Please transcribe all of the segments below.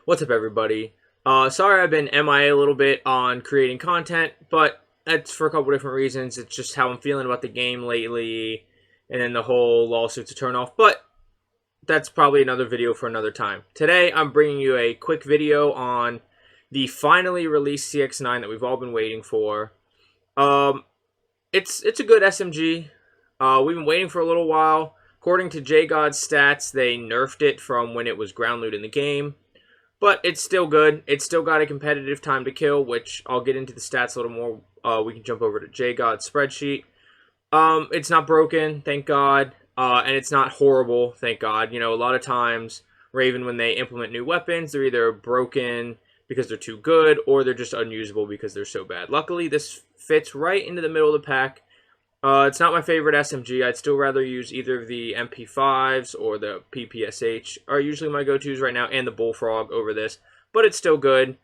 What's up, everybody? Sorry I've been MIA a little bit on creating content, but that's for a couple different reasons. It's just how I'm feeling about the game lately, and then the whole lawsuits to turn off, but that's probably another video for another time. Today, I'm bringing you a quick video on the finally released CX-9 that we've all been waiting for. Um, it's a good SMG. We've been waiting for a little while. According to JGOD's stats, they nerfed it from when it was ground loot in the game. But it's still good. It's still got a competitive time to kill, which I'll get into the stats a little more. We can jump over to JGOD's spreadsheet. It's not broken, thank God. And it's not horrible, thank God. You know, a lot of times, Raven, when they implement new weapons, they're either broken because they're too good, or they're just unusable because they're so bad. Luckily, this fits right into the middle of the pack. It's not my favorite SMG. I'd still rather use either of the MP5s or the PPSH are usually my go-tos right now, and the Bullfrog over this, but it's still good.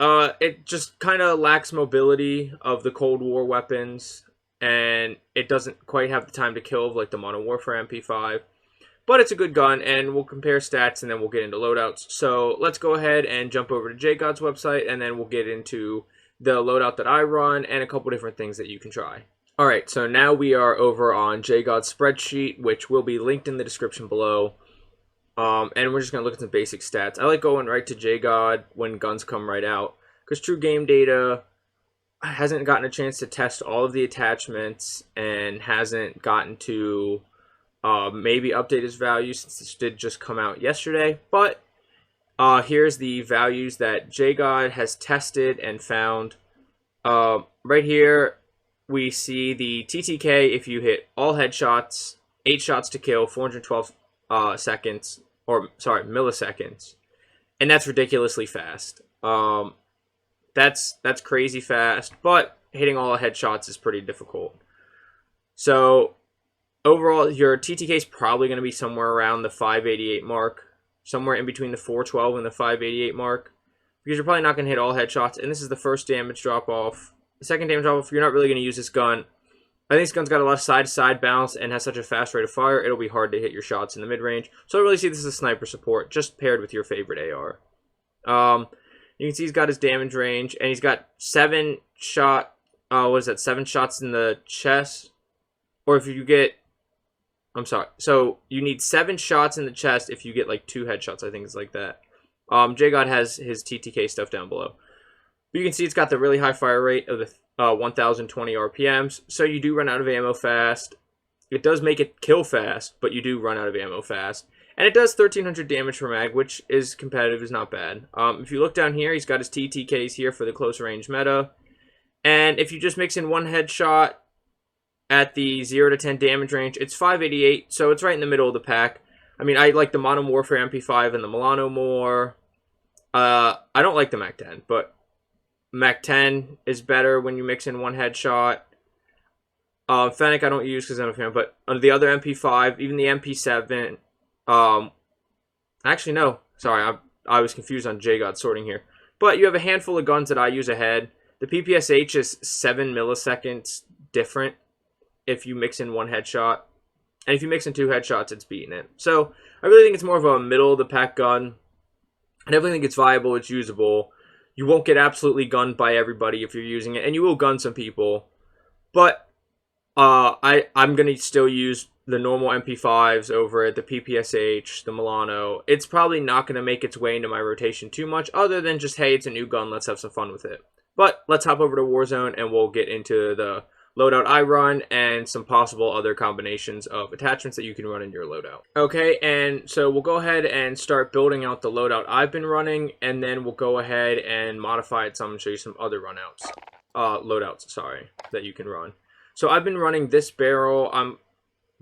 It just kind of lacks mobility of the Cold War weapons, and it doesn't quite have the time to kill of like the Modern Warfare MP5. But it's a good gun, and we'll compare stats, and then we'll get into loadouts. So let's go ahead and jump over to JGOD's website, and then we'll get into the loadout that I run and a couple different things that you can try. Alright, so now we are over on JGOD's spreadsheet, which will be linked in the description below. And we're just going to look at some basic stats. I like going right to JGOD when guns come right out, because True Game Data hasn't gotten a chance to test all of the attachments and hasn't gotten to maybe update his values, since this did just come out yesterday. But here's the values that JGOD has tested and found. Right here, we see the TTK if you hit all headshots, 8 shots to kill, 412 seconds, or sorry, milliseconds, and that's ridiculously fast. That's crazy fast, but hitting all headshots is pretty difficult. So overall, your TTK is probably going to be somewhere around the 588 mark, somewhere in between the 412 and the 588 mark, because you're probably not going to hit all headshots, and this is the first damage drop off. The second damage drop off, you're not really going to use this gun. I think this gun's got a lot of side-to-side bounce and has such a fast rate of fire, it'll be hard to hit your shots in the mid-range. So I really see this as a sniper support, just paired with your favorite AR. You can see he's got his damage range, and he's got 7 shots in the chest? Or if you get... I'm sorry. So you need 7 shots in the chest if you get like 2 headshots, I think it's like that. JGOD has his TTK stuff down below. But you can see it's got the really high fire rate of the 1020 RPMs, so you do run out of ammo fast. It does make it kill fast, but you do run out of ammo fast. And it does 1300 damage per mag, which is competitive, is not bad. If you look down here, he's got his TTKs here for the close range meta. And if you just mix in 1 headshot at the 0 to 10 damage range, it's 588, so it's right in the middle of the pack. I mean, I like the Modern Warfare MP5 and the Milano more. I don't like the MAC-10, but MAC-10 is better when you mix in 1 headshot. Fennec I don't use because I'm a fan, but under the other MP5, even the MP7, actually no, sorry, I was confused on JGOD sorting here. But you have a handful of guns that I use ahead. The PPSH is 7 milliseconds different if you mix in 1 headshot. And if you mix in 2 headshots, it's beating it. So I really think it's more of a middle-of-the-pack gun. I definitely think it's viable, it's usable. You won't get absolutely gunned by everybody if you're using it, and you will gun some people. But I'm going to still use the normal MP5s over it, the PPSH, the Milano. It's probably not going to make its way into my rotation too much, other than just, hey, it's a new gun, let's have some fun with it. But let's hop over to Warzone, and we'll get into the loadout I run and some possible other combinations of attachments that you can run in your loadout. Okay, and so we'll go ahead and start building out the loadout I've been running, and then we'll go ahead and modify it some and show you some other loadouts, sorry, that you can run. So I've been running this barrel.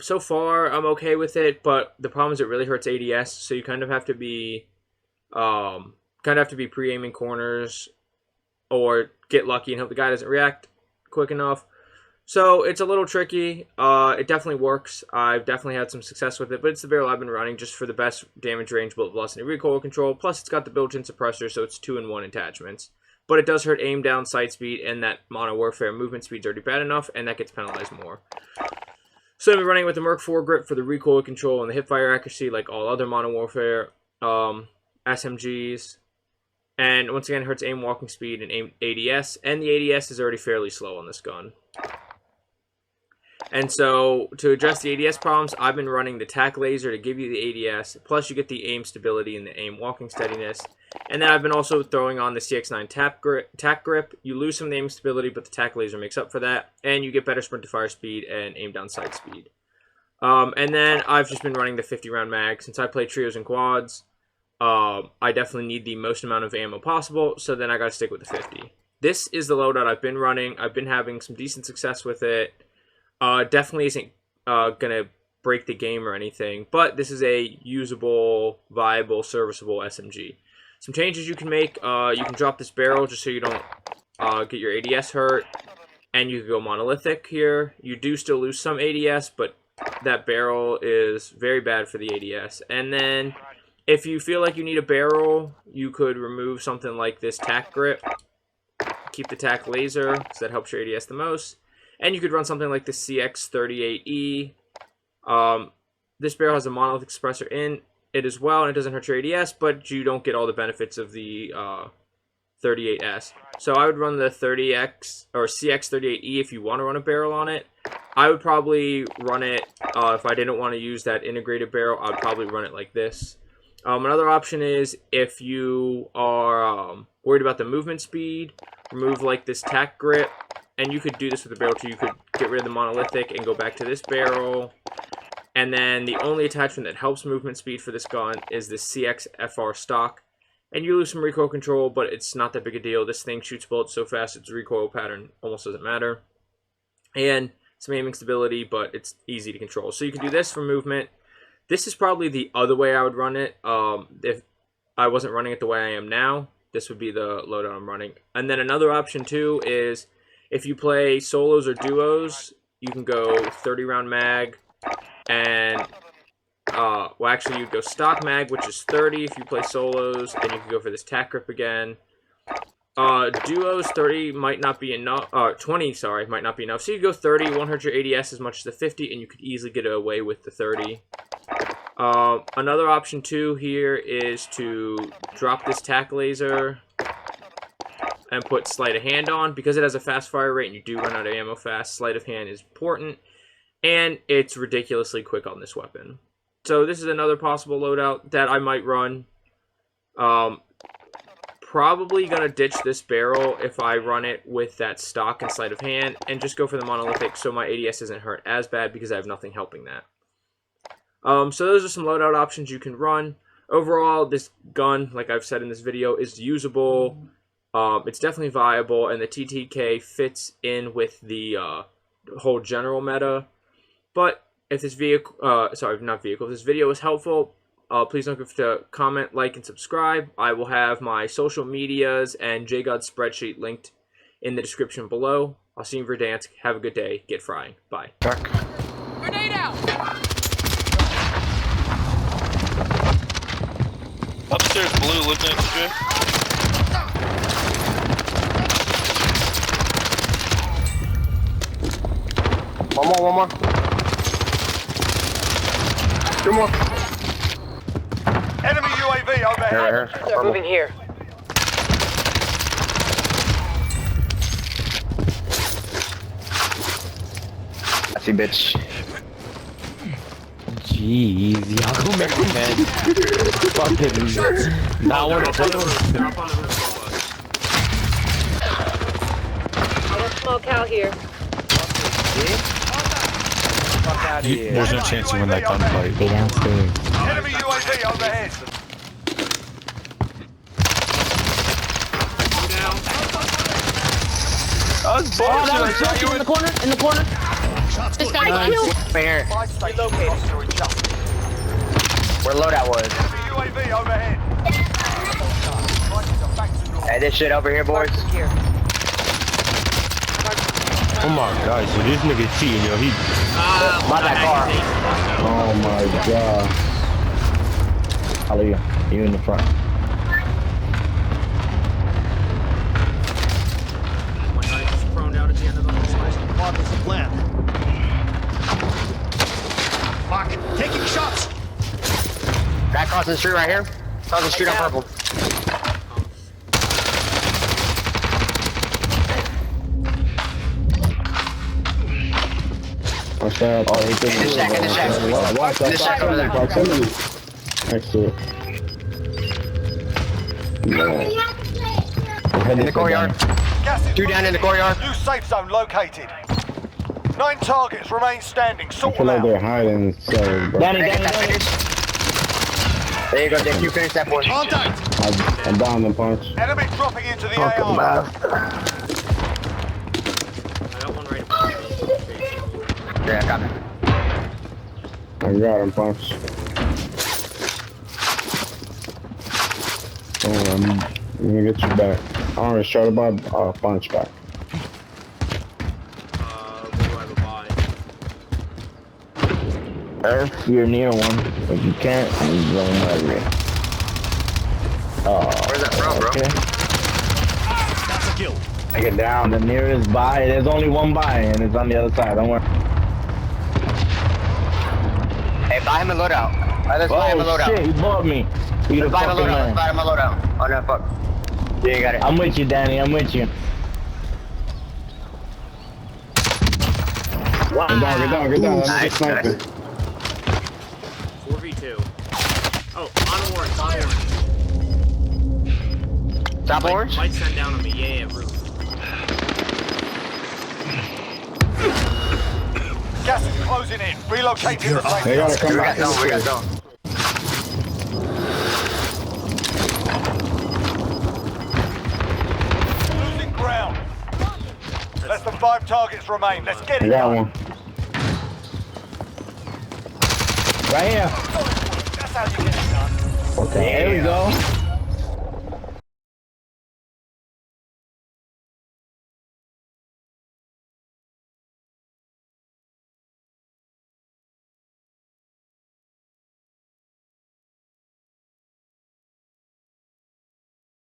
So far I'm okay with it, but the problem is it really hurts ADS, so you kind of have to be pre-aiming corners or get lucky and hope the guy doesn't react quick enough. So it's a little tricky. It definitely works. I've definitely had some success with it, but it's the barrel I've been running just for the best damage range, bullet velocity, recoil control. Plus, it's got the built-in suppressor, so it's 2-in-1 attachments. But it does hurt aim down, sight speed, and that Modern Warfare movement speed's already bad enough, and that gets penalized more. So I'm running with the Merc 4 grip for the recoil control and the hipfire accuracy, like all other Modern Warfare. SMGs. And once again, it hurts aim, walking speed, and aim ADS. And the ADS is already fairly slow on this gun. And so, to address the ADS problems, I've been running the tac laser to give you the ADS. Plus, you get the aim stability and the aim walking steadiness. And then I've been also throwing on the CX-9 tac grip. You lose some of the aim stability, but the tac laser makes up for that. And you get better sprint to fire speed and aim down sight speed. And then I've just been running the 50-round mag. Since I play trios and quads, I definitely need the most amount of ammo possible. So then I got to stick with the 50. This is the loadout I've been running. I've been having some decent success with it. Definitely isn't gonna break the game or anything, but this is a usable, viable, serviceable SMG. Some changes you can make: you can drop this barrel just so you don't get your ADS hurt, and you can go monolithic here. You do still lose some ADS, but that barrel is very bad for the ADS. And then, if you feel like you need a barrel, you could remove something like this tac grip. Keep the tac laser, because that helps your ADS the most. And you could run something like the CX-38E. This barrel has a monolithic suppressor in it as well, and it doesn't hurt your ADS, but you don't get all the benefits of the 38S. So I would run the 30X or CX-38E if you want to run a barrel on it. I would probably run it, if I didn't want to use that integrated barrel, I'd probably run it like this. Another option is if you are worried about the movement speed, remove like this tac grip. And you could do this with the barrel too. You could get rid of the monolithic and go back to this barrel. And then the only attachment that helps movement speed for this gun is the CX-FR stock. And you lose some recoil control, but it's not that big a deal. This thing shoots bullets so fast, its recoil pattern almost doesn't matter. And some aiming stability, but it's easy to control. So you can do this for movement. This is probably the other way I would run it. If I wasn't running it the way I am now, this would be the loadout I'm running. And then another option too is, if you play solos or duos, you can go 30-round mag, and, well, actually, you'd go stock mag, which is 30 if you play solos, and you can go for this tac grip again. Duos, 30 might not be enough, 20, sorry, might not be enough. So you go 30, won't hurt your ADS as much as the 50, and you could easily get away with the 30. Another option, too, here is to drop this tac laser and put sleight of hand on. Because it has a fast fire rate and you do run out of ammo fast, sleight of hand is important, and it's ridiculously quick on this weapon. So this is another possible loadout that I might run. Probably gonna ditch this barrel if I run it with that stock and sleight of hand, and just go for the monolithic so my ADS isn't hurt as bad because I have nothing helping that. So those are some loadout options you can run. Overall, this gun, like I've said in this video, is usable. It's definitely viable, and the TTK fits in with the whole general meta. But if this vehicle, if this video was helpful, please don't forget to comment, like, and subscribe. I will have my social medias and JGOD's spreadsheet linked in the description below. I'll see you in Verdansk. Have a good day. Get frying. Bye. Dark. Grenade out! Upstairs, blue, looking at you. One more. Two more. Enemy UAV overhead. Here. Moving here. I see, bitch. Jeez, y'all go make me mad. Fucking. Nah, I wanna play Smoke out here. Fuck out of here. There's no chance you win that gunfight. Stay downstairs. Enemy UAV overhead. That's bullshit. In the corner. This guy killed. Right here. Where loadout was. Enemy UAV overhead. Hey, this shit over here, boys. Oh my god, so this nigga cheating, yo. He. By that car. Oh my god. Hallelujah. You in the front. What's the plan? Fuck. Taking shots. Guy crossing the street right here. Cross the street on purple. Watch that. Oh, he's In the shack, in the shack. Watch In the shack over there. proximity. Next to it. In the courtyard. Gas is 2 down in the courtyard. New safe zone located. 9 targets remain standing. I Sort feel them like they're out. hiding, so, bro. Danny, finish. There you go, Dick. You finish that boy. I'm down the punch. Enemy dropping into the Oh, come AR. on. I got one right above. Yeah, I got it. I got him, punch. Oh, I'm gonna get you back. Orange, try to buy punch back. What do I buy? If you're near one, if you can't, you go in Oh, Where's that from, bro? okay. That's a kill. Take it down. The nearest buy, there's only one buy, and it's on the other side. Don't worry. Hey, buy him a loadout. Let's buy him a Oh loadout. shit, he bought me. You the Let's buy him a fucking loadout. Let's man. buy him a loadout. Oh no, fuck. Yeah, you got it. I'm with you, Danny. I'm with you. Get down, get down. That's Nice, just sniping. 4v2. Oh, on orange. Top orange? Light sent down on me. Yeah, roof. Gas is closing in. Relocate to the safe They gotta zone. come We back. got zone, we got zone. Losing ground. Less than 5 targets remain. Let's get I it got done. one. Right here. That's how you get it done. There we go.